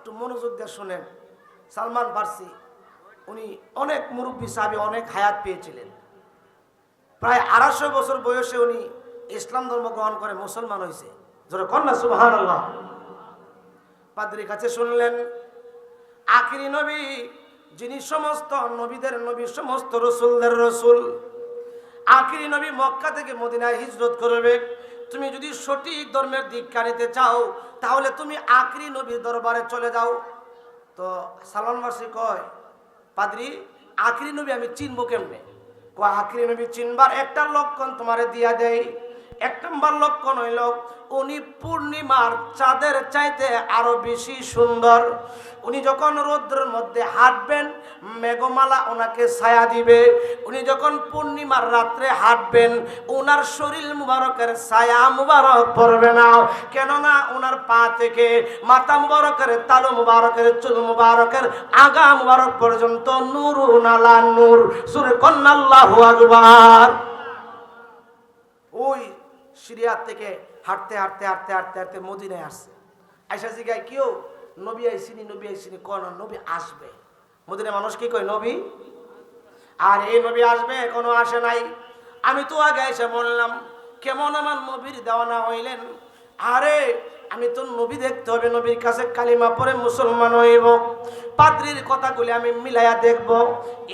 একটু মনোযোগ দিয়ে শোনেন। সালমান ফার্সি উনি অনেক মুরব্বী সাহাবী, অনেক হায়াত পেয়েছিলেন। প্রায় 250 বছর বয়সে উনি ইসলাম ধর্ম গ্রহণ করে মুসলমান হয়েছে। জোরে কন্যা সুবহানাল্লাহ। পাদ্রীর কাছে শুনলেন আখিরি নবী, যিনি সমস্ত নবীদের নবী, সমস্ত রসুলদের রসুল, আখিরি নবী মক্কা থেকে মদিনায় হিজরত করবে। তুমি যদি সঠিক ধর্মের দীক্ষা নিতে চাও তাহলে তুমি আখিরি নবীর দরবারে চলে যাও। তো সালমান ফার্সি কয়, পাদ্রী আখিরি নবী আমি চিনবো কেমনে? কয় আখিরি নবী চিনবার একটা লক্ষণ তোমারে দিয়া দেয়। 1 নম্বর লক্ষণ হইল উনি পূর্ণিমার চাঁদের চাইতে আরো বেশি সুন্দর। উনি যখন রৌদ্রের মধ্যে হাঁটবেন মেঘমালা ওনাকে ছায়া দিবে। উনি যখন পূর্ণিমার রাত্রে হাঁটবেন ওনার শরীর মুবারকের ছায়া মুবারক পড়বে না, কেননা ওনার পা থেকে মাথা মুবারকের তালু মুবারকের চুল মুবারকের আগা মুবারক পর্যন্ত নূরুন আলা নূর। সূরা কন্যা আল্লাহু আকবার। ওই সিরিয়া থেকে হাঁটতে হাঁটতে হাঁটতে হাঁটতে হাঁটতে মদিনায় আসছে। আয়সা জিগায় কেউ নবী আইসিনি, নবী আইসিনি, কোন নবী আসবে। মদিনার মানুষ কি কয় নবী, আর এই নবী আসবে এখনো আসে নাই। আমি তো আগে এসে বললাম কেমন আমার নবীর দেওয়ানা হইলেন। আরে আমি তো নবী দেখতে হবে, নবীর কাছে কালিমা পড়ে মুসলমান হইব। পাদ্রীর কথাগুলি আমি মিলাইয়া দেখব।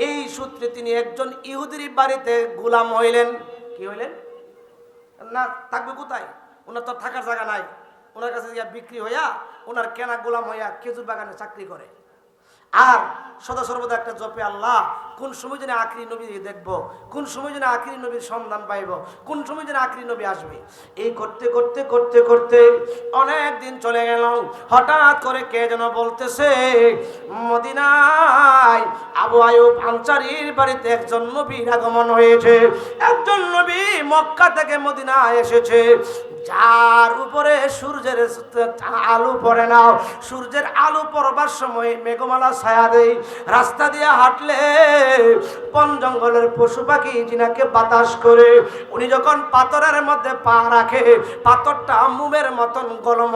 এই সূত্রে তিনি একজন ইহুদির বাড়িতে গোলাম হইলেন। কি হইলেন না, থাকবে কোথায়? ওনার তো থাকার জায়গা নাই। ওনার কাছে গিয়া বিক্রি হইয়া ওনার কেনা গোলাম হইয়া খেজুর বাগানে চাকরি করে। আর সদা সর্বদা একটা জপে আল্লাহ, কোন সময় যেন আখিরি নবী দেখবো, কোন সময় যেন আখিরি নবীর সন্ধান পাইব, কোন সময় যেন আখিরি নবী আসবে। এই করতে করতে করতে করতে অনেক দিন চলে গেল। হঠাৎ করে কে যেন বলতেছে মদিনায় আবু আয়ুব আনসারীর বাড়িতে একজন নবীর আগমন হয়েছে। একজন নবী মক্কা থেকে মদিনায় এসেছে, যার উপরে সূর্যের আলো পড়ে না। সূর্যের আলো পড়বার সময় মেঘমালা ছায়া দেয়। রাস্তা দিয়ে হাঁটলে বন জঙ্গলের পশু পাখি জিনাকে বাতাস করে। উনি যখন পাথরের মধ্যে পা রাখে পাথরটা মোমের মতন গরম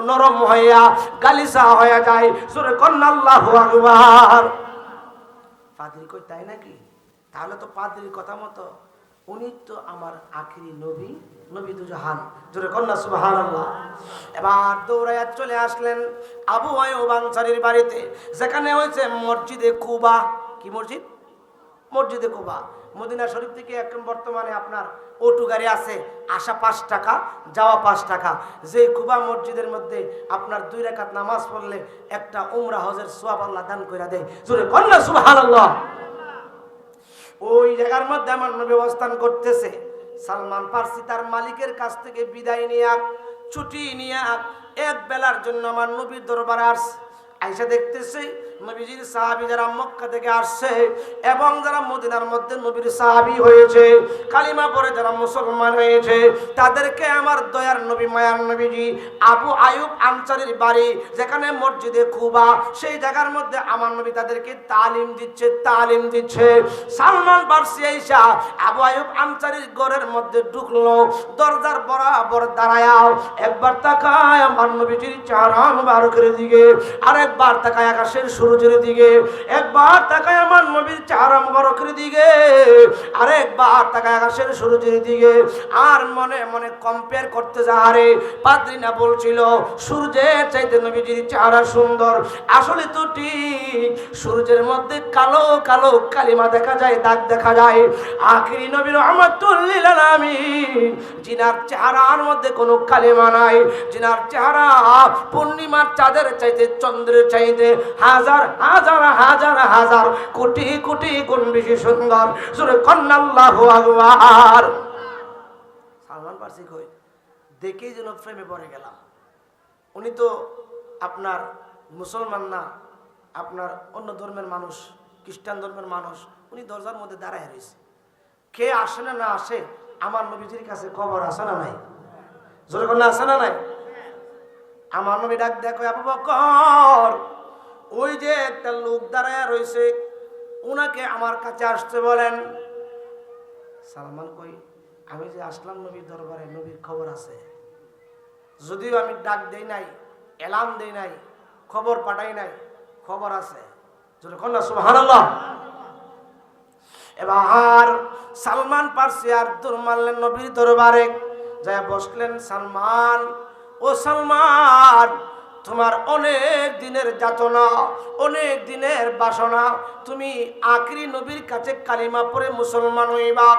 নরম হইয়া গালিসা হয়ে যায়। সূরা কন্যা আল্লাহু আকবার। পাদ্রী কই তাই নাকি? তাহলে তো পাদ্রীর কথা মতো উনি তো আমার আখিরি নবী, নবী দু জাহান। জোরে কন্যা সুবহানাল্লাহ। এবার দৌড়াইয়া চলে আসলেন আবু আয়ুব আনসারীর বাড়িতে, যেখানে হয়েছে মসজিদে কুবা। কি মসজিদ? মসজিদে কুবা। মদিনা শরীফ থেকে এখন বর্তমানে আপনার অটো গাড়ি আছে, আসা 5 টাকা, যাওয়া 5 টাকা। যে কুবা মসজিদের মধ্যে আপনার 2 রাকাত নামাজ পড়লে একটা উমরা হজের সওয়াব আল্লাহ দান করে দেয়। জোরে কন্যা সুবহানাল্লাহ। ওই জায়গার মধ্যে আমার নবী অবস্থান করতেছে। সালমান ফার্সি তার মালিকের কাছ থেকে বিদায় নিয়ে ছুটি নিয়ে 1 বেলার জন্য আমার নবীর দরবারে আসছে। আয়েশা দেখতেছে নবীজির সাহাবী যারা মক্কা থেকে আসছে এবং যারা মদিনার মধ্যে নবীর সাহাবী হয়েছে, কালিমা পড়ে যারা মুসলমান হয়েছে, তাদেরকে আমার দয়ার নবী মায়ার নবীজি আবু আয়ুব আনসারীর বাড়ি যেখানে মসজিদে কুবা, সেই জায়গার মধ্যে আমার নবী তাদেরকে তালিম দিচ্ছে। সালমান ফার্সি আয়েশা আবু আয়ুব আনসারীর ঘরের মধ্যে ঢুকলো। দরজার বরাবর দাঁড়ায় একবার তাকায় আমার নবীজির চেহারা মুবারকের দিকে, আরেকবার তাকায় আকাশের সূর্যের দিকে, একবার তাকায় আমার নবীর চেহারা মুবারকের দিকে, আরেকবার তাকায় আকাশের সূর্যের দিকে। আর মনে মনে কম্পেয়ার করতে যারে পাদ্রী না বলছিল সূর্যের চাইতে নবীজির চেহারা সুন্দর। আসলে তো ঠিক সূর্যের মধ্যে কালো কালো কালিমা দেখা যায়, দাগ দেখা যায়। আখিরি নবী রাহমাতুল লিল আলামিন, জিনার চেহারার মধ্যে কোনো কালিমা নাই, জিনার চেহারা পূর্ণিমার চাঁদের চাইতে চন্দ্রের চাইতে হাজার হাজার হাজার হাজার কোটি কোটি গুণ বেশি সুন্দর। সূরা কন্যা আল্লাহু আকবার। সালমান ফার্সি কই দেখেই যেন প্রেমে পড়ে গেলাম। উনি তো আপনার মুসলমান না, আপনার অন্য ধর্মের মানুষ, খ্রিস্টান ধর্মের মানুষ। উনি দরজার মধ্যে দাঁড়ায় রয়েছে। কে আসে না না আসে আমার নবীজির কাছে খবর আসে না নাই? জোরে কন্যা আসে না নাই? আমার নবী ডাক দেখো আবু বকর, ওই যে একটা লোক দাঁড়ায় রয়েছে, উনাকে আমার কাছে আসতে বলেন। সালমান কই আমি যে আসলাম নবীর দরবারে, নবীর খবর আছে। যদিও আমি ডাক দেই নাই, এলান দেই নাই, খবর পাঠাই নাই, খবর আছে। সুবহানাল্লাহ। এবার সালমান ফার্সি আর দৌড় মারলেন নবীর দরবারে, যা বসলেন। সালমান, ও সালমান, তোমার অনেক দিনের যাতনা, অনেক দিনের বাসনা, তুমি আখরি নবীর কাছে কালিমা পড়ে মুসলমান হইবা।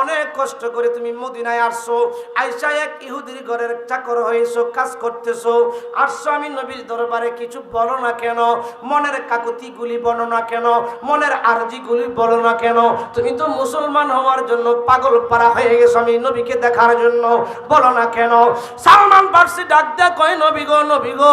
অনেক কষ্ট করে তুমি মদিনায় আসছো, আইসা এক ইহুদির ঘরের চাকর হয়েছো, কাজ করতেছো, আসছো আমি নবীর দরবারে, কিছু বলো না কেন? মনের কাকুতিগুলি বলো না কেন? মনের আরজিগুলি বলো না কেন? তুমি তো মুসলমান হওয়ার জন্য পাগল পারা হয়ে গেছো, আমি নবীকে দেখার জন্য, বলো না কেন? সালমান ফার্সি ডাক দেয়া কয়, নবী গো, নবী গো,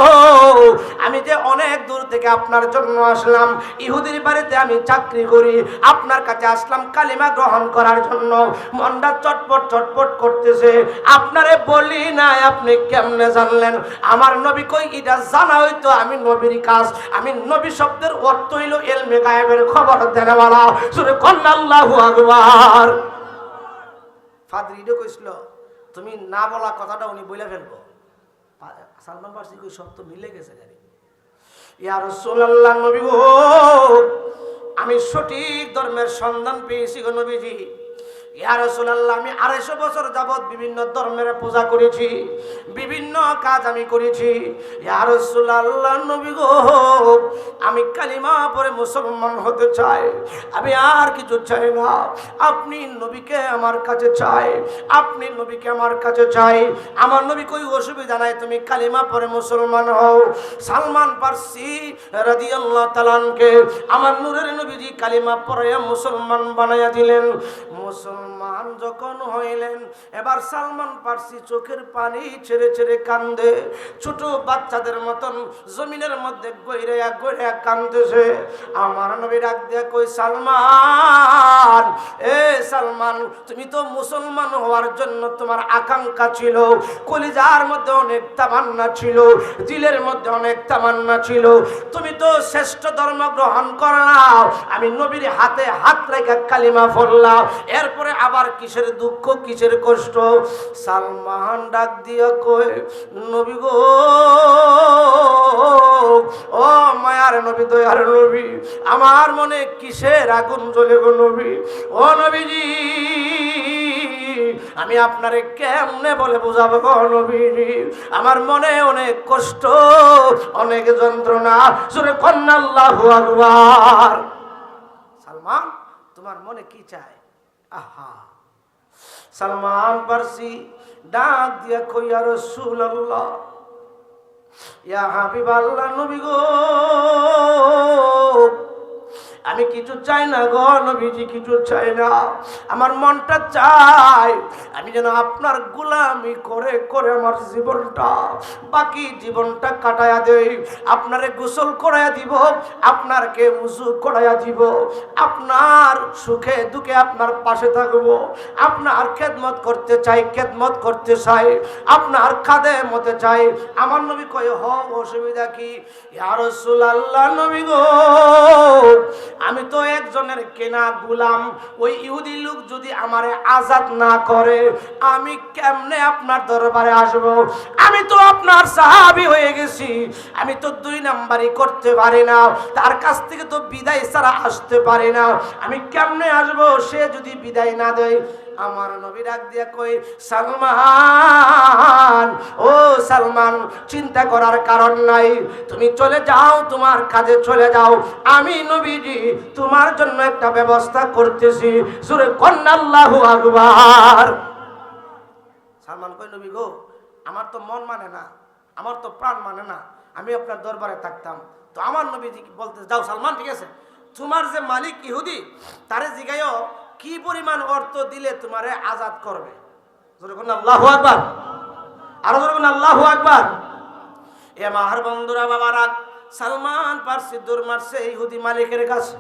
আমি যে অনেক দূর থেকে আপনার জন্য আসলাম, ইহুদির বাড়িতে আমি চাকরি করি, আপনার কাছে আসলাম কালিমা গ্রহণ করার জন্য, মনটা চটপট চটপট করতেছে। আপনারে বলি নাই, আপনি কেমনে জানলেন? আমার নবী কই, এটা জানা হইতো আমি নবীর কাজ। আমি নবী শব্দের অর্থ হইল ইলমে গায়েবের খবর দেওয়ালা। সুরে কন্না আল্লাহু আকবার। ফাদরি এটা কইছিল, তুমি না বলা কথাটা উনি বলে ফেলবো। সালমান ফার্সি কই, সব তো মিলে গেছে গাড়ি। ইয়া রাসূলুল্লাহ, নবী গো, আমি সঠিক ধর্মের সন্ধান পেয়েছি গো নবীজি। ইয়া রাসূলুল্লাহ, আমি 250 বছর যাবত বিভিন্ন ধর্মের পূজা করেছি, বিভিন্ন কাজ আমি করেছি। ইয়া রাসূলুল্লাহ, নবী গো, আমি কালিমা পড়ে মুসলমান হতে চাই, আমি আর কিছু চাই না। আপনি নবীকে আমার কাছে চাই, আপনি নবীকে আমার কাছে চাই। আমার নবী কই, অসুবিধা নাই, তুমি কালিমা পড়ে মুসলমান হও। সালমান ফার্সি রাদিয়াল্লাহু তাআলা আনকে আমার নূরের নবীজি কালিমা পড়ে মুসলমান বানাইয়া দিলেন। মুসলমান যখন হইলেন, এবার সালমান ফার্সি চোখের পানি ছেড়ে ছেড়ে কান্দে, ছোট বাচ্চাদের মতন জমিনের মধ্যে গইরা গইরা কান্দতেছে। আমার নবী ডাক দিয়া কই, সালমান, এ সালমান, তুমি তো মুসলমান হওয়ার জন্য তোমার আকাঙ্ক্ষা ছিল, কলিজার মধ্যে অনেক তামান্না ছিল, দিলের মধ্যে অনেক তামান্না ছিল, তুমি তো শ্রেষ্ঠ ধর্ম গ্রহণ করলাম, আমি নবীর হাতে হাত রেখে কালিমা পড়লাম, এরপরে আবার কিসের দুঃখ, কিসের কষ্ট? সালমান ডাক দিয়া কই, নবী গো, ও মায়ার নবী, দয়ার নবী, আমার মনে কিসের আগুন জ্বলে গো নবী? ও নবীজি, আমি আপনারে কেমনে বলে বুঝাবো গো নবীজি? আমার মনে অনেক কষ্ট, অনেক যন্ত্রণা। সুরে কন্না আল্লাহু আকবার। সালমান, তোমার মনে কি চায়? আহা, সালমান ফার্সি ডাক দিয়া কই, ইয়া রাসূলুল্লাহ, ইয়া হাবিবাল্লাহ, নবী গো, আমি কিছু চাই না গো নবীজি, কিছু চাই না। আমার মনটা চাই আমি যেন আপনার গোলামি করে করে আমার জীবনটা, বাকি জীবনটা কাটায়া দেই। আপনারে গোসল করাইয়া দিব, আপনারকে উযু করাইয়া দিব, আপনার সুখে দুঃখে আপনার পাশে থাকবো, আপনার খেদমত করতে চাই, খেদমত করতে চাই, আপনার খাদেম হতে চাই। আমার নবী কয়, হ, অসুবিধা কি? ইয়া রাসূলুল্লাহ, নবী গো, আমি তো একজনের কেনা গোলাম, ওই ইহুদি লোক যদি আমারে আজাদ না করে, আমি কেমনে আপনার দরবারে আসব? আমি তো আপনার সাহাবী হয়ে গেছি, আমি তো 2 নাম্বারই করতে পারি না, তার কাছ থেকে তো বিদায় ছাড়া আসতে পারি না, আমি কেমনে আসব সে যদি বিদায় না দেয়? আমার নবী ডাক দিয়া কই, সালমান, ও সালমান, চিন্তা করার কারণ নাই, তুমি চলে যাও, তোমার কাজে চলে যাও, আমি নবীজি তোমার জন্য একটা ব্যবস্থা করতেছি। সূরা কন্না আল্লাহু আকবার। সালমান কই, নবী গো, আমার তো মন মানে না, আমার তো প্রাণ মানে না, আমি আপনার দরবারে থাকতাম। তো আমার নবীজি বলতে, যাও সালমান, ঠিক আছে, তোমার যে মালিক ইহুদি, তারে জিগাইও কি পরিমাণ অর্থ দিলে তোমারে আজাদ করবে। আল্লাহু আকবার, আরো জোরে আল্লাহু আকবার। এ মাহার বন্ধুরা, বাবারা, সালমান ফার্সি দৌড় মারছে ইহুদি মালিকের কাছে।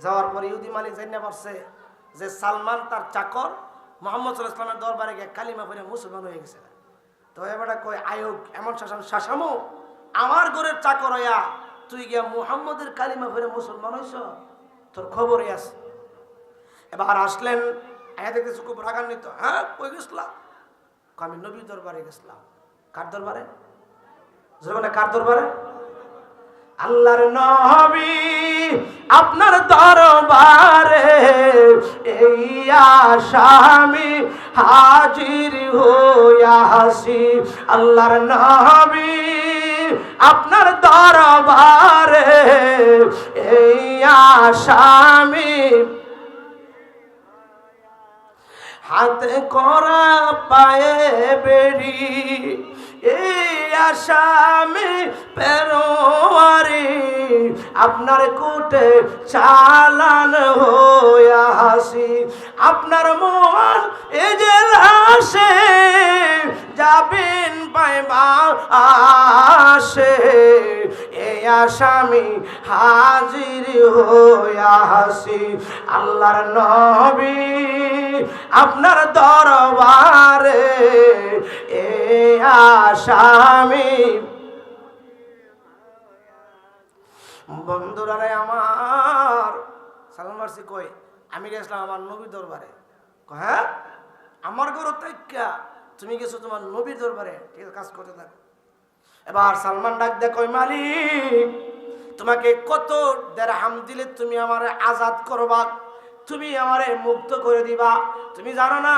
যাওয়ার পর ইহুদি মালিক জানিয়ে পারছে যে সালমান তার চাকর মুহাম্মদ সাল্লাল্লাহু আলাইহি ওয়াসাল্লামের দরবারে গিয়ে কালিমা পড়ে মুসলমান হয়ে গেছে। তো এবার কয়, আয়োগ এমন শাসামো, আমার ঘরের চাকর হইয়া তুই গিয়া মুহাম্মদের কালিমা পড়ে মুসলমান হইছ, তোর খবরই আছে। এবার আসলেন, আয়া দেখতেছে খুব রাগান্বিত। হ্যাঁ, কই গেছিলাম? আমি নবীর দরবারে গেছিলাম। কার দরবারে? কার দরবারে? আল্লাহর নবী আপনার দরবারে এই আসামি হাজির হইয়াছি। আল্লাহর নবী আপনার দরবারে এই আসামি হাতে করা পায়ে বেড়ি এই আসামি পেরোয়ারি আপনার কুটে চালান হইয়া হাসি। আপনার মন এ যে লাশে যাবেন পাইবা আসে এই আসামি হাজির হইয়া হাসি। আল্লাহর নবী আপনার দরবারে এই আসামি। বন্ধুরা রে আমার সালাম মারছি কই আমি গেছিলাম আমার নবীর দরবারে। হ্যাঁ আমার গরু তাইকা তুমি গেছো তোমার নবীর দরবারে, ঠিক আছে কাজ করতে থাকো। এবার সালমান ডাক দে কই মালিক তোমাকে কত দিরহাম দিলে তুমি আমারে আজাদ করবা, তুমি আমারে মুক্ত করে দিবা? তুমি জানো না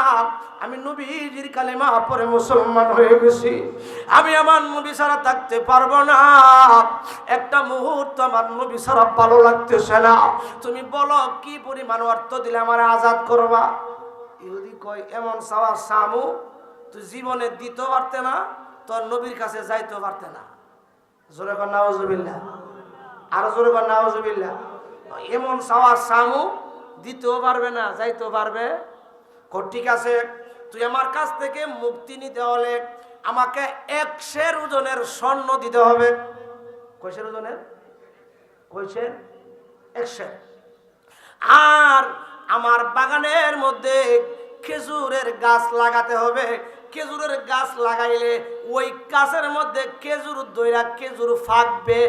আমি নবীজির কালেমা পড়ে মুসলমান হয়ে গেছি, আমি আমার নবী ছাড়া থাকতে পারবো না, একটা মুহূর্ত আমার নবী ছাড়া ভালো লাগতেছে না, তুমি বলো কি পরিমাণ অর্থ দিলে আমারে আজাদ করবা? ইহুদি কয় এমন চাওয়া সামু তুই জীবনে দিতেও পারতে না, তোর নবীর কাছে যাইতেও পারতে না। জোরে কর নাউজুবিল্লাহ, আরো জোরে কর নাউজুবিল্লাহ। এমন চাওয়া সামু দিতেও পারবে না, যাইতেও পারবে। ঠিক আছে তুই আমার কাছ থেকে মুক্তি নিতে হলে আমাকে 100 ওজনের স্বর্ণ দিতে হবে। কয়সের ওজনের? কয়সের? 100। আর আমার বাগানের মধ্যে খেজুরের গাছ লাগাতে হবে, খেজুরের গাছ লাগাইলে ওই গাছের মধ্যে খেজুর দইরা খেজুর ফাঁকবে,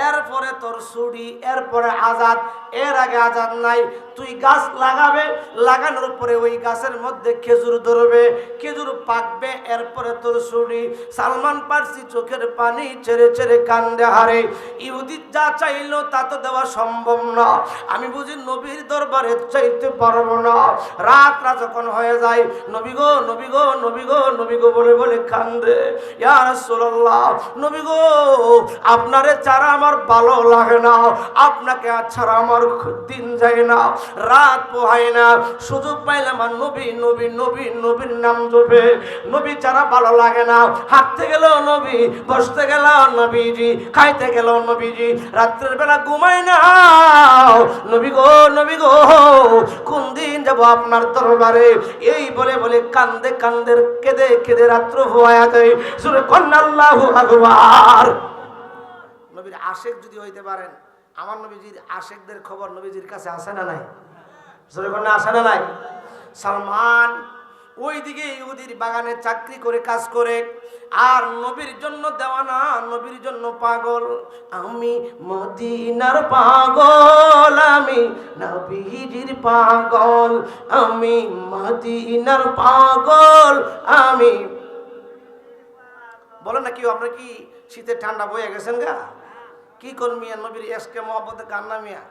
এরপরে তোর ছুরি, এরপরে আজাদ। এর আগে আজাদ নাই। তুই গাছ লাগাবে, লাগানোর পরে ওই গাছের মধ্যে খেজুর ধরবে, খেজুর পাকবে, এরপরে তোর ছুরি। সালমান পারসি চোখের পানি ছেড়ে ছেড়ে কান্দে হারে। ইহুদি যা চাইলো তা তো দেওয়া সম্ভব না, আমি বুঝি নবীর দরবারে চাইতে পারবো না। রাত যখন হয়ে যায় নবী গো নবী গো নবী গো নবী গো বলে বলে কান্দে। ইয়া রাসূলুল্লাহ নবী গো আপনারে ছাড়া আমার ভালো লাগে না, আপনাকে ছাড়া আমার দিন যায় না, রাত পোহায় না, সুযোগ পাইলে আমার নবী নবী নবী নবীর নাম জপে। নবী ছাড়া ভালো লাগে না, হাঁটতে গেল নবী, বসতে গেল নবীজি, খাইতে গেল নবীজি, রাত্রের বেলা ঘুমাই না নবী গো নবী গো কোন দিন যাব আপনার দরবারে? এই বলে বলে কান্দে কান্দে কেঁদে কেঁদে রাত্র ভোয়া দেয়। সুরে কন্যা আল্লাহু আকবার। নবীর আশেক যদি হইতে পারেন, আমার নবীজির আশেকদের খবর নবীজির কাছে আসে না নাই? জোরে কন্যা আসে না নাই? সালমান ওইদিকে ইহুদির বাগানে চাকরি করে কাজ করে, আর নবীর জন্য দেওয়ানা, নবীর জন্য পাগল। আমি মদিনার পাগল, আমি নবীজির পাগল, আমি মদিনার পাগল, আমি। বলেন না কেউ আপনার কি শীতের ঠান্ডা বয়ে গেছেন গা? কি করুন মিয়া, নবীর এসকে মহব্বতে কান্না মিয়া।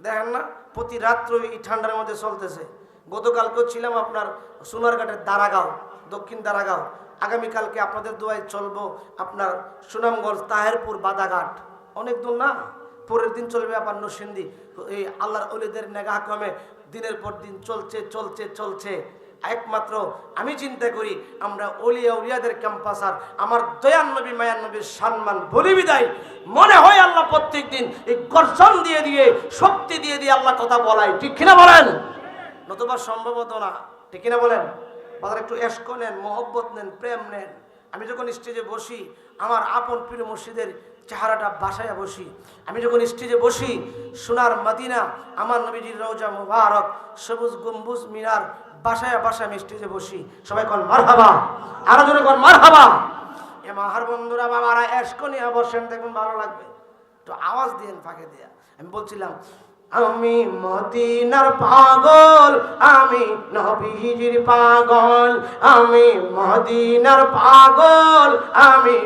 দেখেন না প্রতি রাত্র এই ঠান্ডার মধ্যে চলতেছে। গতকালকেও ছিলাম আপনার সোনারঘাটের দারাগাঁও, দক্ষিণ দারাগাঁও। আগামীকালকে আপনাদের দোয়ায় চলবো আপনার সুনামগঞ্জ তাহেরপুর বাদাঘাট, অনেক দূর না। পরের দিন চলবে আবার নরসিংদী। এই আল্লাহর ওলিদের নেগাহ কমে দিনের পর দিন চলছে চলছে চলছে। একমাত্র আমি চিন্তা করি আমরা ওলিয়া উলিয়াদের ক্যাম্পাসার আমার দয়ান নবী মায়ান নবীর সম্মান বলি বিদায় মনে হয় আল্লাহ প্রত্যেক দিন এই গর্জন দিয়ে দিয়ে শক্তি দিয়ে দিয়ে আল্লাহ কথা বলায়, ঠিক কিনা বলেন? নতুবা সম্ভব হতো না, ঠিক কিনা বলেন? বাজার একটু এশক নেন, মহব্বত নেন, প্রেম নেন। আমি যখন স্টেজে বসি আমার আপন প্রিয় মসজিদের চেহারাটা বাসায় বসি, আমি যখন স্টেজে বসি সোনার মদিনা আমার নবীজির রওজা মুবারক সবুজ গম্বুজ মিনার বাসায় বাসায় আমি স্টেজে বসি। সবাই কোন মারহাবা, আরো জোরে কোন মারহাবা। এ মাহার বন্ধুরা বাবারা এশক নিয়ে বসেন, দেখুন ভালো লাগবে। তো আওয়াজ দিয়েন ফাঁকে দিয়া। আমি বলছিলাম আমি মদিনার পাগল, আমি নবীজির পাগল, আমি মদিনার পাগল, আমি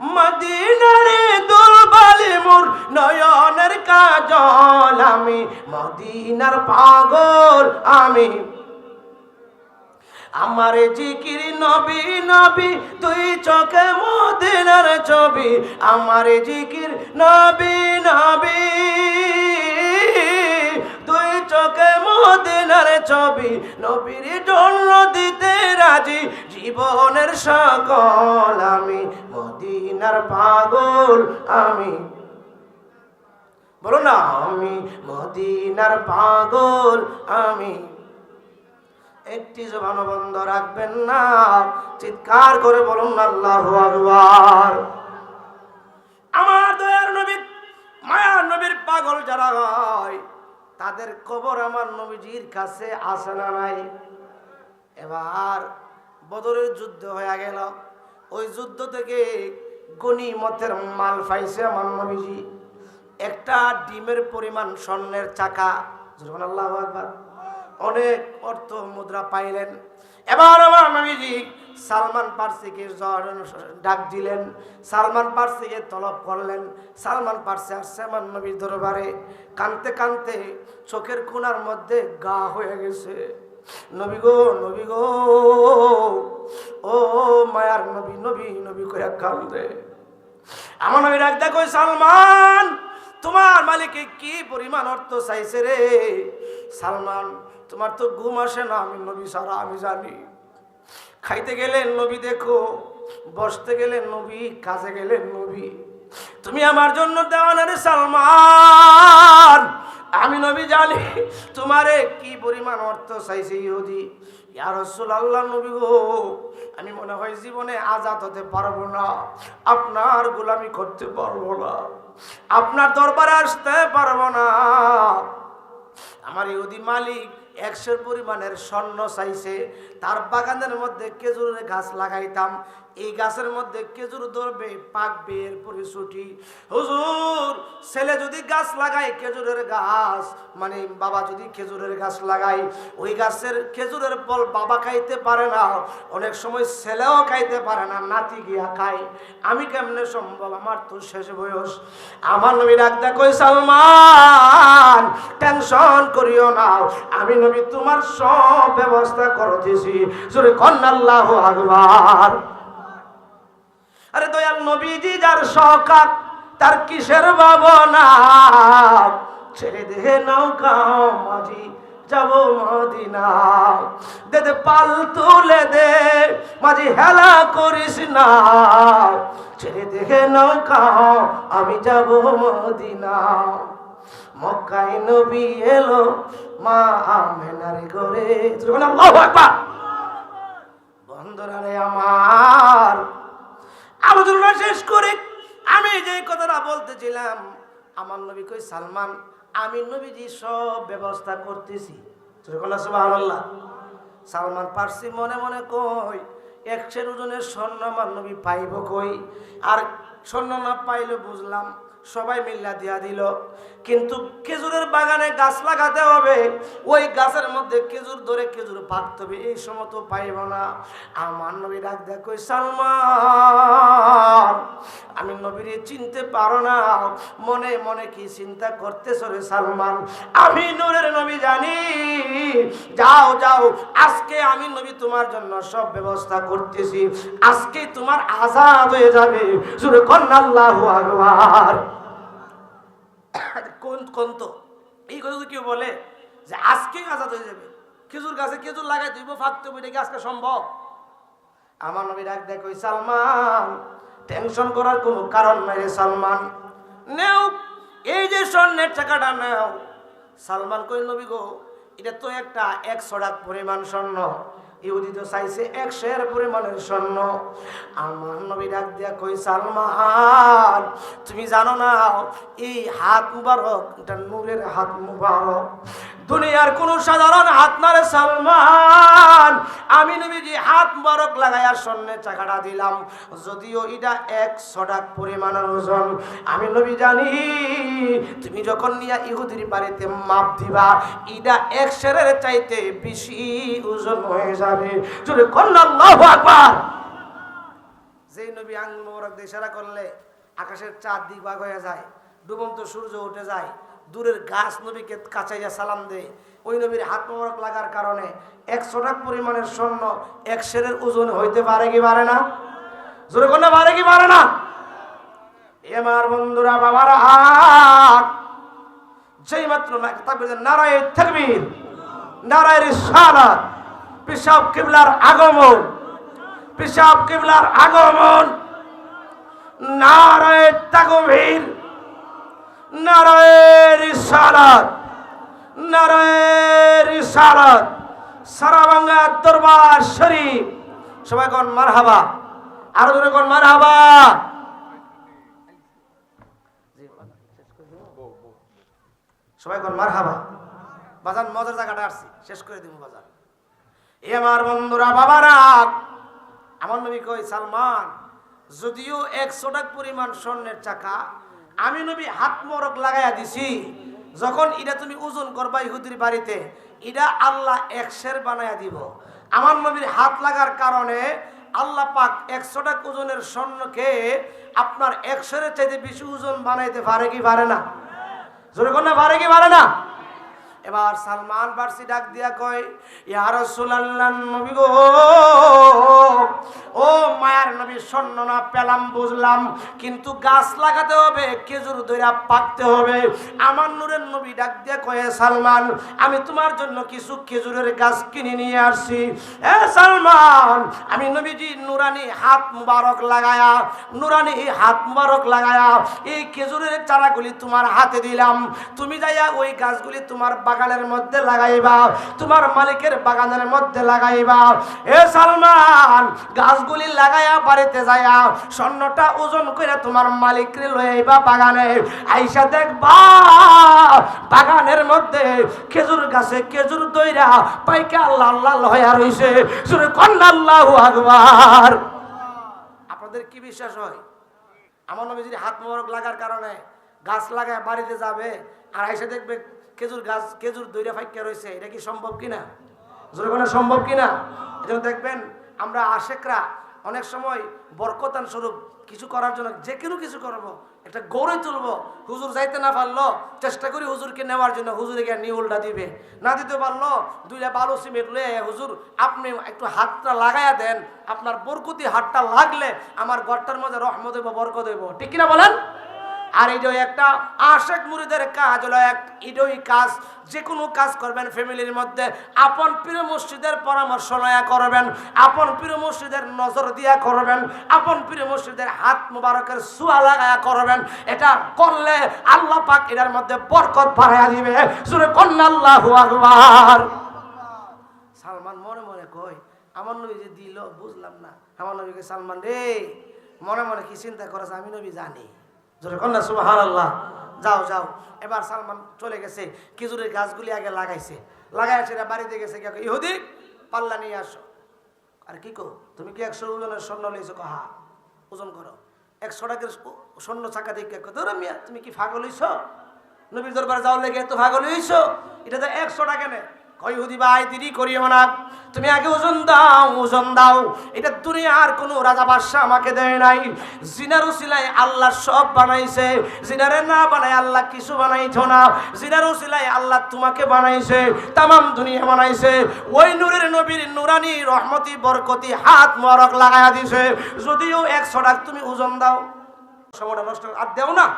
মদিনারে দুলবালি মোর নয়নের কাজল, আমি মদিনার পাগল আমি। আমার জিকির নবী নবী, তুই চোখে মদিনার ছবি। আমার জিকির নবী নবী, তুই চোখে মদিনার ছবি। নবীর জন্য দিতে রাজি জীবনের সকল, আমি মদিনার পাগল আমি। বলো না, আমি মদিনার পাগল আমি। একটি জবান বন্ধ রাখবেন না, চিৎকার করে বলুন আল্লাহু আকবার। আমার দয়ার নবী, মায়ার নবীর পাগল যারা হয়, তাদের কবর আমার নবীজির কাছে আসে না নাই? এবার বদরের যুদ্ধ হয়ে গেল, ওই যুদ্ধ থেকে গনিমতের মাল পাইছে আমার নবীজি। একটা ডিমের পরিমাণ স্বর্ণের চাকা, আল্লাহু আকবার, অনেক অর্থ মুদ্রা পাইলেন। এবার আমার নবীজি সালমান পারসিকে ডাক দিলেন, সালমান পারসিকে তলব করলেন। সালমান পারসি আসছে আমার নবীর দরবারে, কানতে কানতে চোখের কোণার মধ্যে গা হয়ে গেছে। নবী গো, নবী গো, ও মায়ার নবী, নবী নবী করে কান্দে। আমার নবী ডাক দেখো, সালমান তোমার মালিকে কি পরিমাণ অর্থ চাইছে রে? সালমান, তোমার তো ঘুম আসে না, আমি নবী সারা আমি জানি। খাইতে গেলেন নবী দেখো, বসতে গেলেন নবী, কাজে গেলেন নবী। তুমি আমার জন্য দেওয়ানা রে সালমান, আমি নবী জানি তোমারে কি পরিমাণ অর্থ চাইছে ইহুদি। ইয়া রাসূলুল্লাহ, নবী গো, আমি মনে হয় জীবনে আজাদ হতে পারবো না, আপনার গোলামি করতে পারবো না, আপনার দরবারে আসতে পারবো না। আমার ইহুদি মালিক 100 পরিমাণের স্বর্ণ চাইছে। তার বাগানের মধ্যে খেজুরের গাছ লাগাইতাম, এই গাছের মধ্যে খেজুর ধরবে, পাকবে, এরপরে ছুটি। হুজুর, ছেলে যদি গাছ লাগায় খেজুরের গাছ, মানে বাবা যদি খেজুরের গাছ লাগায়, ওই গাছের খেজুরের ফল বাবা খাইতে পারে না, অনেক সময় ছেলেও খাইতে পারে না, নাতি গিয়া খায়। আমি কেমনে সম্ভব? আমার তো শেষ বয়স। আমার নবী ডাক দেখো, সালমান টেনশন করিও না, আমি নবী তোমার সব ব্যবস্থা করতেছি। জোরে কন্যা আল্লাহু আকবার। আরে দয়াল নবীজি যার শওকাত, তার কিসের ভাবনা? ছেড়ে দে নৌকা মাঝি, যাব মদিনা। দে দে পাল তুলে দে মাঝি, হেলা করিস না। ছেড়ে দে নৌকা, আমি যাব মদিনা। মক্কায় নবী এলো মা আমেনার ঘরে। আল্লাহু আকবার। বন্ধুরা রে আমার, আলোচনা শেষ করে আমি যে কথাটা বলতেছিলাম, আমার নবী কই, সালমান আমি নবীজি সব ব্যবস্থা করতেছি। সুবহানাল্লাহ। সালমান পারসি মনে মনে কই, 100 ওজনের স্বর্ণ আমার নবী পাইব কই? আর স্বর্ণ না পাইলে বুঝলাম সবাই মিল্লা দিয়া দিল, কিন্তু খেজুরের বাগানে গাছ লাগাতে হবে, ওই গাছের মধ্যে খেজুর ধরে খেজুর পাকতে হবে, এই সময় তো পাইব না। আমার নবী ডাক দেখ, কই সালমান, আমি নবীরে চিনতে পারো না? মনে মনে কি চিন্তা করতেছ রে সালমান? আমি নূরের নবী জানি। যাও যাও, আজকে আমি নবী তোমার জন্য সব ব্যবস্থা করতেছি, আজকে তোমার আজাদ হয়ে যাবে। জোরে কন্যা আল্লাহু আকবার। কোন তো এই কথা তো কেউ বলে যে আজকে আজাদ হয়ে যাবে? খেজুর গাছে খেজুর লাগাই দিব, ফাঁকতে বই, এটা কি আজকে সম্ভব? আমার নবী ডাক দেখো, সালমান টেনশন করার কোনো কারণ নাই রে সালমান, নেও এই যে স্বর্ণের টাকাটা নেও। সালমান কই, নবী গো, এটা তো একটা 100 টাকা পরিমাণ স্বর্ণ, ইহুদি তো চাইছে 100 পরিমাণের স্বর্ণ। আমার নবী ডাক দিয়া কই, সালমান তুমি জানো না এই হাত মুবারক এটা নূরের হাত মুবারক, দুনিয়ার কোন সাধারণ হাত না রে সালমান। আমি নবীজি হাত মুবারক লাগাইয়া স্বর্ণের টাকাটা দিলাম, যদিও এটা 100 টাকা পরিমাণের ওজন। আমি নবী জানি তুমি যখন নিয়া ইহুদির বাড়িতে মাপ দিবা, এটা 100 চাইতে বেশি ওজন হয়ে যাবে। জোরে কন্যা আল্লাহু আকবার। যেই নবী আঙ্গুল মোবারক দিয়ে ইশারা করলে আকাশের চার দিক ভাগ হয়ে যায়, ডুবন্ত সূর্য উঠে যায়, দূরের গাছ নবীকে কাছাইয়া সালাম দেয়। ওই নবীর হাত মোবারক লাগার কারণে 100 টাকা পরিমাণের স্বর্ণ এক সেরের ওজন হইতে পারে কি পারে না? জোরে কোন পারে কি পারে না? আমার বন্ধুরা বাবারা, যেই মাত্র নারায়ে তাকবীর, নারায়ে রিসালাত, পিসাব কিবলার আগমন, পিসাব কিবলার আগমন, নারায়ে তাকবীর, নারায়ে রিসালাত, নারায়ে রিসালাত, সারাবাংলা দরবার শরীফ। সবাই কোন মারহাবা, আরো জোরে কোন মারহাবা। সবাই কোন মারহাবা। বাজান মজার জায়গাটা আসছি, শেষ করে দিব বাজান। আমার বন্ধুরা বাবারা, আমার নবী কই সালমান, যদিও 100 টাকা পরিমাণ স্বর্ণের চাকা আমি নবী হাত মোবারক লাগাইয়া দিছি, যখন এটা তুমি ওজন করবা ইহুদির বাড়িতে, এটা আল্লাহ 1 সের বানাইয়া দিব। আমার নবীর হাত লাগার কারণে আল্লাহ পাক 100 টাকা ওজনের স্বর্ণকে আপনার 1 সেরের চাইতে বেশি ওজন বানাইতে পারে কি পারে না? জোরে কোন পারে কি পারে না? এবার সালমান ফার্সি ডাক দিয়া কয়, ইয়া রাসূলুল্লাহ, নবী গো, ও মায়ার নবী, স্বর্ণ না পেলাম বুঝলাম, কিন্তু গাছ লাগাতে হবে, খেজুর ধইরা পাকতে হবে। আমার নূরের নবী ডাক দিয়া কয়, সালমান, আমি তোমার জন্য কিছু খেজুরের গাছ কিনে নিয়ে আসছি। এ সালমান, আমি নবীজি নুরানি হাত মুবারক লাগায়া, নুরানি হাত মুবারক লাগায়া এই খেজুরের চারাগুলি তোমার হাতে দিলাম। তুমি যাইয়া ওই গাছগুলি তোমার বাগানের মধ্যে লাগাইবা, তোমার মালিকের বাগানের মধ্যে লাগাইবা। এ সালমান, গাছগুলি লাগাইয়া বাড়িতে যাইয়া স্বর্ণটা ওজন করে তোমার মালিকরে লই আইবা বাগানে। আইসা দেখবা বাগানের মধ্যে খেজুর গাছে খেজুর দইরা পাইকা আল্লাহ আল্লাহ হইয়া রইছে। শুনে কন্যা আল্লাহু আকবার। আপনাদের কি বিশ্বাস হয় আমার নবীজির হাত মোবারক লাগার কারণে গাছ লাগায় বাড়িতে যাবে আর আইসা দেখবে খেজুর গাছ খেজুর দইরা ফাইকা রয়েছে? এটা কি সম্ভব কিনা? জোরে কোন সম্ভব কিনা? এজন্য দেখবেন আমরা আশেকরা অনেক সময় বরকতান স্বরূপ কিছু করার জন্য যে কোনো কিছু করবো, একটা গড়ে তুলবো, হুজুর যাইতে না পারলো চেষ্টা করি হুজুরকে নেওয়ার জন্য, হুজুরে গিয়ে নিউলটা দিবে, না দিতে পারলো 2টা বালু সিমেন্ট লয়ে, হুজুর আপনি একটু হাতটা লাগাইয়া দেন, আপনার বরকতি হাতটা লাগলে আমার ঘরটার মধ্যে রহমত হইব, বরকত হইব। ঠিক কিনা বলেন? আর এই যে একটা আশেক মুরিদের কাজ হলো এটাই কাজ, যে কোনো কাজ করবেন ফ্যামিলির মধ্যে আপন প্রিয় মসজিদের পরামর্শ লয়া করবেন, আপন প্রিয় মসজিদের নজর দিয়া করবেন, আপন প্রিয় মসজিদের হাত মুবারকের সুয়া লাগায়া করবেন। এটা করলে আল্লাহ পাক এটার মধ্যে বরকত বাড়াইয়া দিবে। সূরা কন্যা আল্লাহু আকবার। সালমান মনে মনে কই, আমার নবী যে দিল বুঝলাম না। আমার নবীকে, সালমান রে, মনে মনে কি চিন্তা করেছে আমি নবী জানি। জোরে কন্যা সুবহানাল্লাহ। যাও যাও। এবার সালমান চলে গেছে, খেজুরের গাছগুলি আগে লাগাইছে, লাগাই সেটা বাড়িতে গেছে, ইহুদি পাল্লা নিয়ে আসো। আর কি কো, তুমি কি 100 ওজনের স্বর্ণ লইছো? হা, ওজন করো। 100 টাকার স্বর্ণ চাকা দেখে ধরো মিয়া, তুমি কি পাগল হইছো? নবীর দরবারে যাওয়ার লেগে এত পাগল হইছো? এটা তো 100 টাকা নেই। ইহুদি ভাই, দেরি করিও না, তুমি আগে ওজন দাও, ওজন দাও। এটা দুনিয়ার কোন রাজা বাদশা আমাকে দেয় নাই। জিনার উসিলায় আল্লাহ সব বানাইছে, জিনারে না বানায় আল্লাহ কিছু বানাইছো না। জিনার উসিলায় আল্লাহ তোমাকে বানাইছে, তামাম দুনিয়া বানাইছে। ওই নূরের নবীর নুরানি রহমতি বরকতি হাত মোবারক লাগায়া দিছে। যদিও 100 টাকা তুমি ওজন দাও, সময়টা নষ্ট আর দেও না।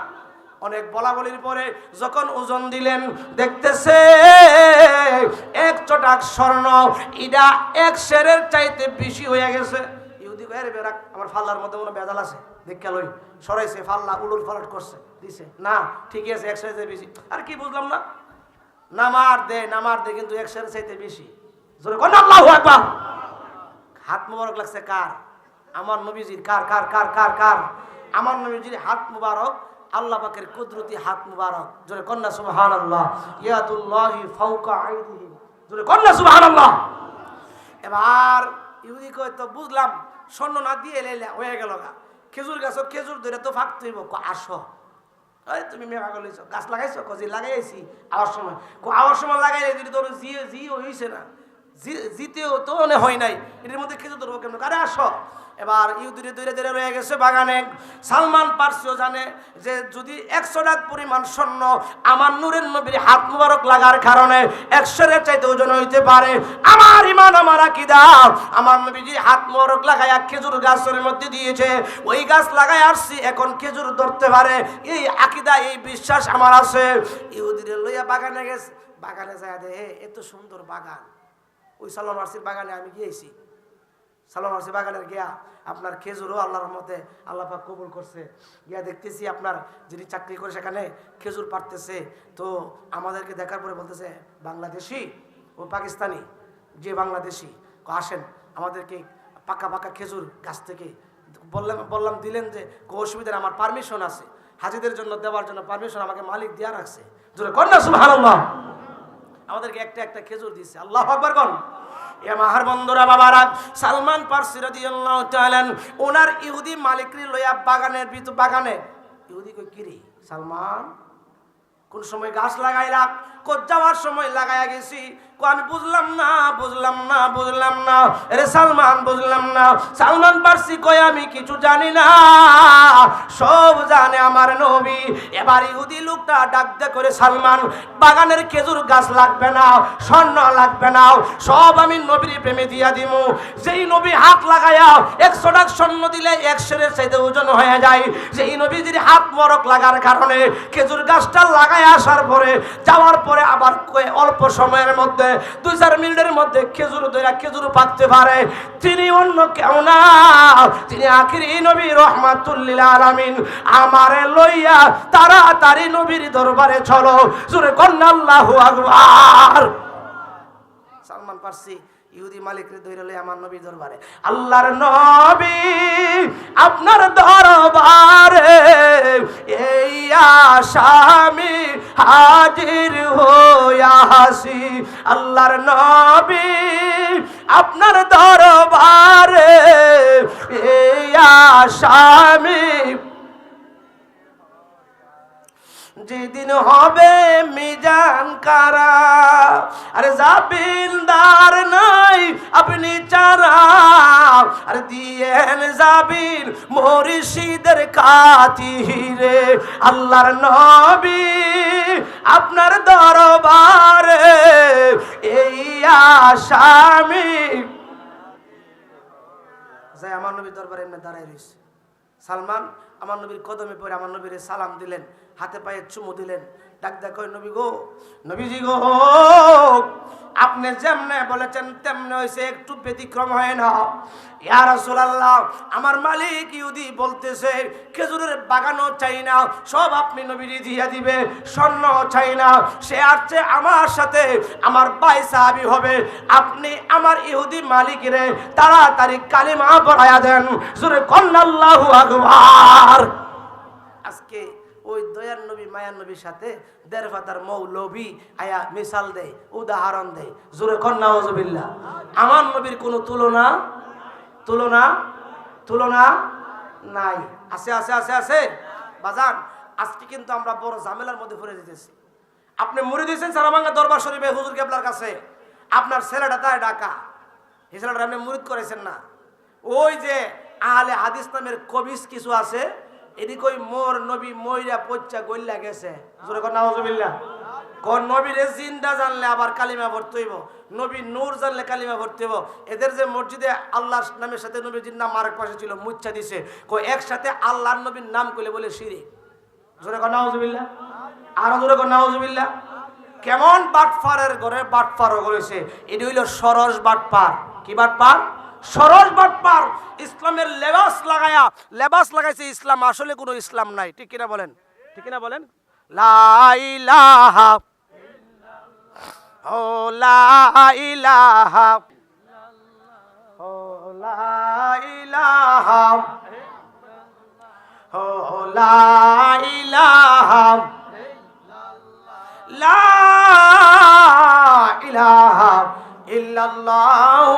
অনেক বলা বলির পরে যখন ওজন দিলেন, দেখতেছে 100 টাকা স্বর্ণ এটা 1 সেরের চাইতে বেশি হয়ে গেছে। ইহুদি কয়ে, বেরাক আমার ফাল্লার মধ্যে কোনো বেজাল আছে, দেখা লই। সরাইছে ফাল্লা, উলট পালট করছে, দিছে না, ঠিকই আছে 1 সেরের বেশি। আর কি বুঝলাম না, নামার দে, কিন্তু 1 সেরের চাইতে বেশি। জোরে কোন আল্লাহু আকবার। হাত মুবারক লাগছে কার? আমার নবীজির। কার কার কার কার কার? আমার নবীজির হাত মুবারক, আল্লাহ পাকের কুদরতি হাত মুবারক। জোরে কন্যা সুবহানাল্লাহ। ইয়াদুল্লাহি ফাওকা আইদিহিম। জোরে কন্যা সুবহানাল্লাহ। এবার ইহুদি কয়, তো বুঝলাম, স্বর্ণ না দিয়ে এলে হয়ে গেল গা। খেজুর গাছ খেজুর ধরে তো ফাঁকতে হইব। আসো, এই তুমি মেয়ে পাগল হইছো, গাছ লাগাইছো? জি লাগাইছি। আওয়ার সময় লাগাইলে যদি তোর জি হইছে না, জিতেও তো হয় নাই, এটার মধ্যে খেজুর ধরবো কেমন? আরে আসো। এবার ইহুদিরে দূরে দূরে রয়ে গেছে বাগানে। সালমান পারসিও জানে যে যদি 100 লাখ পরিমাণ স্বর্ণ আমার নূরের নবীর হাত মুবারক লাগার কারণে 100-এর চাইতে ওজন হইতে পারে, আমার ঈমান আমার আকীদা, আমার নবীজি হাত মুবারক লাগায়া খেজুর গাছের মধ্যে দিয়েছে, ওই গাছ লাগায় আসছি, এখন খেজুর ধরতে পারে, এই আকীদা এই বিশ্বাস আমার আছে। ইহুদিরে লইয়া বাগানে গেছে। বাগানে যায় দে এত সুন্দর বাগান, ওই সালমান পারসির বাগানে আমি গিয়েছি। সালমান পারসি বাগানের গিয়া আপনার খেজুরও আল্লাহর রহমতে আল্লাহ পাক কবুল করছে। গিয়া দেখতেছি আপনার যিনি চাকরি করে সেখানে খেজুর পাড়তেছে। তো আমাদেরকে দেখার পরে বলতেছে বাংলাদেশি ও পাকিস্তানি, যে বাংলাদেশি, আসেন আমাদেরকে পাকা পাকা খেজুর গাছ থেকে বললাম দিলেন যে কোনো অসুবিধা নেই, আমার পারমিশন আছে হাজিদের জন্য দেওয়ার জন্য, পারমিশন আমাকে মালিক দেওয়া রাখছে। জোরে কন্যা সুবহানাল্লাহ। আমাদেরকে একটা একটা খেজুর দিচ্ছে। আল্লাহু আকবার কোন। এ মাহার বন্ধুরা বাবারা, সালমান পারসি রাদিয়াল্লাহু তাআলা ওনার ইহুদি মালিকরি লইয়া বাগানের ভিতর, বাগানে ইহুদি কই কি রে সালমান কোন সময় গাছ লাগাইলা, কোথ যাওয়ার সময় লাগাইয়া গেছি, আমি বুঝলাম না আরে সালমান বুঝলাম না। সালমান পারসি কয় আমি কিছু জানি না, সব জানে আমার নবী। এবার ইহুদি লোকটা ডাক দে করে সালমান বাগানের খেজুর গাছ লাগবে না, স্বর্ণ লাগবে না, সব আমি নবীর প্রেমে দিয়া দিমু। যেই নবী হাত লাগায়া 100 লাখ স্বর্ণ দিলে 100-এর চাইতে ওজন হয়ে যায়, যেই নবী যদি হাত মরক লাগার কারণে খেজুর গাছটা লাগায় আসার পরে যাওয়ার পরে আবার অল্প সময়ের মধ্যে 2-4 মিনিটের মধ্যে খেজুর ধরে খেজুর পাকতে পারে, তিনি অন্য কেউ না, তিনি আখিরি নবী রহমাতুল লিল আলামিন। আমারে লইয়া তাড়াতাড়ি নবীর দরবারে চলো, জোরে কন্না আল্লাহু আকবার। সালমান পারসি ইহুদি মালিকরে ধরে লই আমার নবীর দরবারে, আল্লাহর নবী আপনার দরবারে এই আসামি হাজির হইয়াছি, আল্লাহর নবী আপনার দরবারে এই আসামি, যেদিন হবে মিজান কারা, আরে জাবিলদার নাই আপনি চারা, আরে দিয়েন জাবিল মুর্শিদের খাতিরে, আল্লাহর নবী আপনার দরবারে এই আসামি। যাই আমার নবীর দরবারে এমনি দাঁড়াই রয়েছে। সালমান আমার নবীর কদমে পড়ে আমার নবীর সালাম দিলেন, হাতে পায়ে চুমু দিলেন, ডাক ডাক করে নবী গো, নবীজি গো, আপনি যেমনে বলেছেন তেমনে হয়েছে, একটু ব্যতিক্রম হয় না। ইয়া রাসূলুল্লাহ, আমার মালিক ইহুদি বলতেছে খেজুরের বাগানও চাই না, সব আপনি নবীজি দিয়া দিবে, স্বর্ণ চাই না, সে আসছে আমার সাথে আমার ভাই সাহাবী হবে, আপনি আমার ইহুদি মালিকরে তাড়াতাড়ি কালিমা পড়ায়া দেন, জোরে কন্না আল্লাহু আকবার। আজকে ওই দয়ার নবী মায়ার নবীর সাথে দেড়ফাতার মৌলবী আয়া মিসাল দেয়, উদাহরণ দেয়, জোরে কন্না নাউজুবিল্লাহ। আমার নবীর কোনো তুলনা নাই। আছে আছে আছে আছে বাজান। আজকে কিন্তু আমরা বড় ঝামেলার মধ্যে পড়ে যেতেছি। আপনি মুরিদ হয়েছেন সারাভাঙ্গা দরবার শরীফে হুজুর কেবলার কাছে, আপনার ছেলেটা তাই ডাকা, এই ছেলেটা আপনি মুরিদ করেছেন না। ওই যে আহলে হাদিস নামের কবিস কিছু আছে, এদিকে ওই মোর নবী মইরা পচ্চা গইল্লা গেছে, জোরে কর নাউজুবিল্লাহ। কোন নবীরে জিন্দা জানলে আবার কালিমা পড়তে হইব, নবী নূর জানলে কালিমা পড়তে হইব। এদের যে মসজিদে আল্লাহর নামের সাথে নবীজির নাম আরেক পাশে ছিল, মুচ্ছা দিছে, একসাথে আল্লাহর নবীর নাম কইলে বলে শিরিক, জোরে কর নাউজুবিল্লাহ, আরো জোরে কর নাউজুবিল্লাহ। কেমন বাটফারের ঘরে বাটফারও করেছে, এটি হইল সরস বাটপার। কি বাটপার? সরস বাটপার। ইসলামের লেবাস লাগাইছে ইসলাম, আসলে কোনো ইসলাম নাই। ঠিক কিনা বলেন? ঠিক কিনা বলেন? লা ইলাহা ও লা ইলাহা ও লা ইলাহা ও লা ইলাহা লা ইলাহা ইল্লাল্লাহু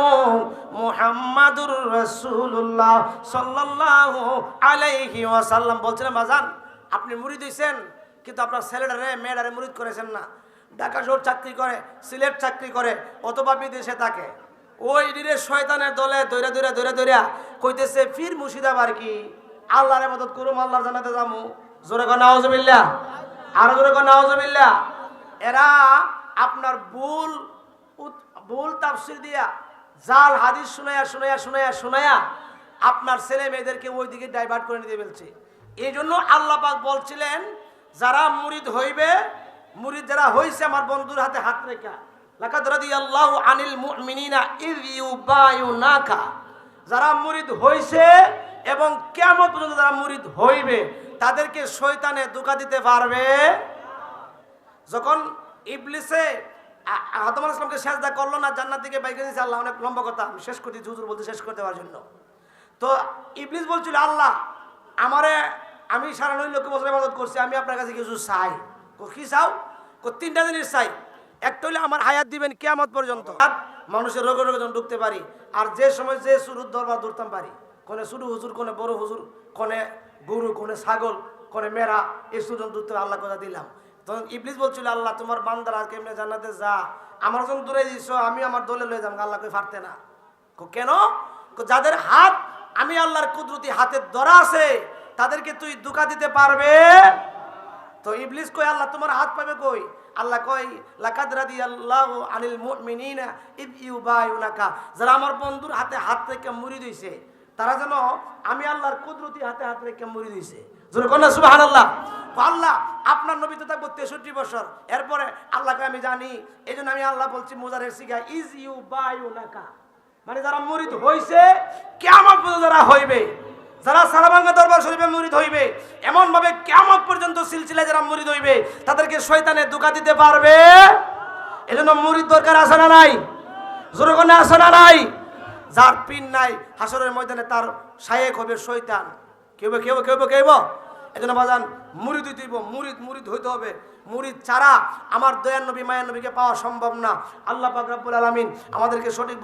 মুহাম্মাদুর রাসূলুল্লাহ সাল্লাল্লাহু আলাইহি ওয়াসাল্লাম। বলছিলেন বাজান, আপনি মুরিদ হইছেন কিন্তু আপনার ছেলেটারে মেয়েটারে মুরিদ করেছেন না। ঢাকা শহর চাকরি করে, সিলেট চাকরি করে, অথবা বিদেশে থাকে, ওই দিনে শয়তানের দলে দৈরা কইতেছে ফির মুর্শিদাবাদ কি আল্লাহর ইবাদত করুম, আল্লাহর জান্নাতে যামু। জোরে কর নাউজুবিল্লাহ, আর জোরে কর নাউজুবিল্লাহ। এরা আপনার ভুল তাফসীর দিয়া জাল হাদিস শুনায়া আপনার ছেলে মেয়েদেরকে ওই দিকে ডাইভার্ট করে নিতে বলছে। এই জন্য আল্লাহ পাক বলছিলেন যারা মুরিদ হইবে, মুরিদ যারা হইছে আমার বন্ধুর হাতে হাত রেখা, লাকাদ রাদিয়াল্লাহু আনিল মুমিনিনা ইয ইউবায়ুনাকা, যারা মুরিদ হইছে এবং কিয়ামত পর্যন্ত যারা মুরিদ হইবে তাদেরকে শয়তানে ধোঁকা দিতে পারবে। যখন ইবলিসে আদম আলাইহিস সালামকে সিজদা করলো না, জান্নাত থেকে বাইরে দিয়েছে আল্লাহ, অনেক লম্বা কথা আমি শেষ করতে হুজুর বলতে শেষ করতে পারার জন্য। তো ইবলিস বলছিল আল্লাহ আমি ৯.৫ বছর ইবাদত করছি, আমি আপনার কাছে কিছু চাই। কি চাও? তিনটা জিনিস চাই। একটা হলে আমার হায়াত দিবেন কিয়ামত পর্যন্ত, মানুষের রোগে যখন ঢুকতে পারি, আর যে সময় যে শুরুর দরবার ধরতাম পারি, কোনে ছোট হুজুর, কোনে বড় হুজুর, কোনে গরু, কোনে ছাগল, কোনে মেরা, এই সুজন ধরতে আল্লাহ কথা দিলাম। তখন ইবলিস বলছিল আল্লাহ তোমার বান্দারা কেমনে জান্নাতে যা, আমার যখন দূরে দিছ আমি আমার দলে লয়ে যাম। আল্লাহ কই পারতে না। কেন? যাদের হাত আমি আল্লাহর কুদরতি হাতের ধরা আছে তাদেরকে তুই ধোঁকা দিতে পারবে। তো ইবলিস কই আল্লাহ তোমার হাত পাবে কই? আল্লাহ কই লাকাদ রাদিয়াল্লাহু আনিল মুমিনিনা ইয ইউবায়ুনাকা, যারা আমার বন্ধুর হাতে হাত রেখে মুরিদ হইছে তারা যেন আমি আল্লাহর কুদরতি হাতে হাত রেখে মুরিদ হইছে। জোরে কোন সুবহানাল্লাহ। আল্লাহ আপনার নবী তো থাকবো 63 বছর, এরপরে আল্লাহকে আমি জানি, এই জন্য আমি আল্লাহ বলছি মুজারের শিখা ইয ইউবায়ুনাকা, মানে যারা মুরিদ হইছে কিয়ামত পর্যন্ত যারা হইবে, যারা সারাবাঙ্গা দরবার শরীফে মুরিদ হইবে, এমন ভাবে কিয়ামত পর্যন্ত সিলসিলায় যারা মুরিদ হইবে তাদেরকে শয়তানে ধোঁকা দিতে পারবে। এজন্য মুরিদ দরকার আছে না নাই? জোরে কোন আছে না নাই? যার পিন নাই হাসরের ময়দানে তার শায়েখ হবে শয়তান। কেউ এজন্য বাজান মুরিদ হইতে হইব, মুরিদ হইতে হবে। মুরিদ ছাড়া আমার দয়ার নবী মায়ের নবীকে পাওয়া সম্ভব না। আল্লাহ পাক রব্বুল আলামিন আমাদেরকে সঠিক